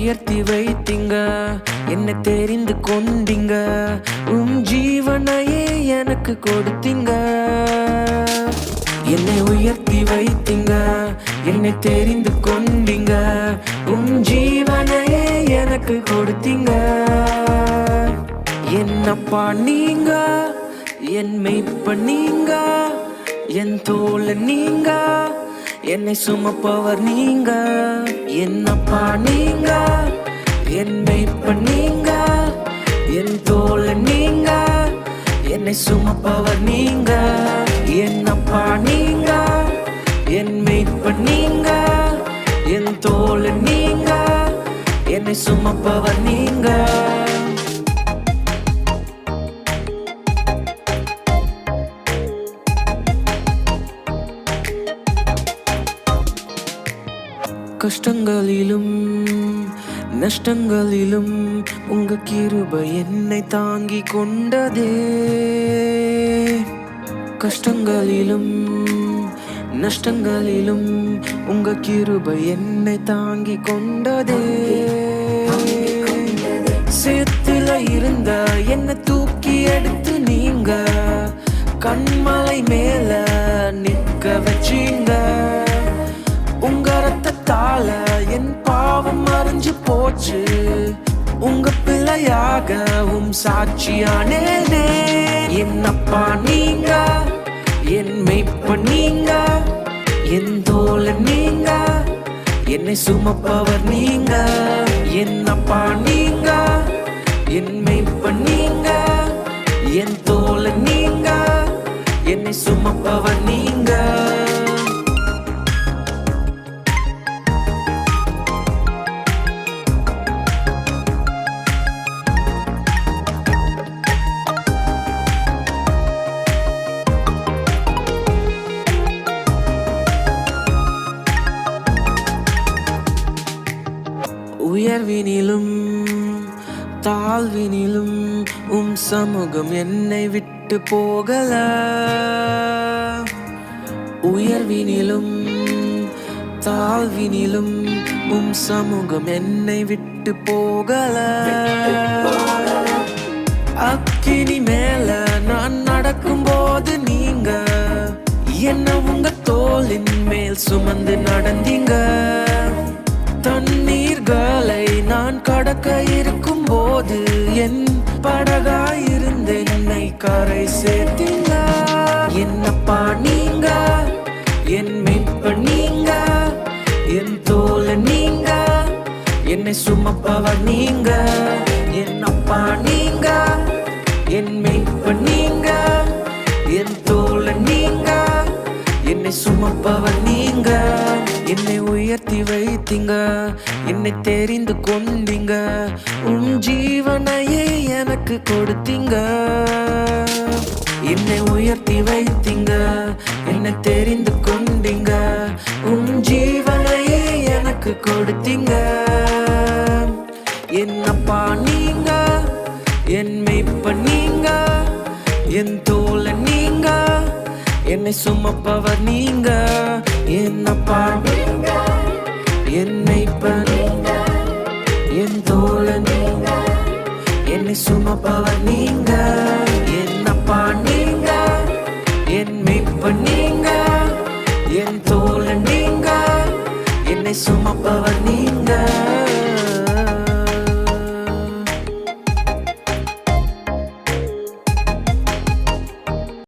உயர்த்தி வைத்தீங்க, என்னை தெரிந்து கொண்டீங்க, ஜீவனையே எனக்கு கொடுத்தீங்க. என்னை உயர்த்தி வைத்தீங்க, என்னை தெரிந்து கொண்டீங்க, ஜீவனையே எனக்கு கொடுத்தீங்க. என்னப்பா நீங்க, என் மெய்ப்பன் நீங்க, என் தோழன் நீங்க, என்னை சுமப்பவர் நீங்க. என்னப்பா நீங்க, என் மெய்ப்பன் நீங்க, என் தோழன் நீங்க, என்னை சுமப்பவர் நீங்க. என்னப்பா நீங்க, என் மெய்ப்பன் நீங்க, என் தோழன் நீங்க, என்னை சுமப்பவர் நீங்க. கஷ்டங்களிலும் நஷ்டங்களிலும் உங்க கிருபை என்னை தாங்கி கொண்டதே. கஷ்டங்களிலும் நஷ்டங்களிலும் உங்க கிருபை என்னை தாங்கி கொண்டதே. சேத்துல இருந்த என்னை தூக்கி எடுத்து நீங்க கண்மலை மேல நிற்க வச்சீங்க. உங்க ரத்தத்தால என் பாவம் மறைஞ்சு போச்சு, உங்க பிள்ளையாகவும் சாட்சியானேனே. என்னப்பா நீங்க, என் மெய்ப்பன் நீங்க, என் தோழன் நீங்க, என்னை சுமப்பவர் நீங்க. என்னப்பா நீங்க, என் மெய்ப்பன் நீங்க, என் தோழன் நீங்க, என்னை சுமப்பவர் நீங்க. உயர்வினிலும் தாழ்வினிலும் சமூகம் என்னை விட்டு போகல. உயர்வினிலும் தாழ்வினிலும் சமூகம் என்னை விட்டு போகல. அக்கினி மேல நான் நடக்கும் போது நீங்க என்ன உங்க தோளின் மேல் சுமந்து நடந்தீங்க. தண்ணீர்களை நான் கடக்க இருக்கும் போது என் படகாயிருந்து என்னை கரை சேர்த்தீங்க. என்னப்பா நீங்க, என் மெய்ப்பன் நீங்க, என் தோழன் நீங்க, என்னை சுமப்பவர் நீங்க. என்னப்பா நீங்க, என் மெய்ப்பன் நீங்க, என் தோழன் நீங்க, என்னை சுமப்பவர் நீங்க. என்னை உயர்த்தி வைத்தீங்க, என்னை தெரிந்து கொண்டீங்க, ஜீவனையே எனக்கு கொடுத்தீங்க. என்னை உயர்த்தி வைத்தீங்க, என்னை தெரிந்து கொண்டீங்க, ஜீவனையே எனக்கு கொடுத்தீங்க. என்னப்பா நீங்க, என் மெய்ப்பன் நீங்க, என் தோழன் நீங்க, என்னை சுமப்பவர் நீங்க. என்னப்பா நீங்க, என் மெய்ப்பன் நீங்க, என் தோழன் நீங்க, என்னை சுமப்பவர் நீங்க.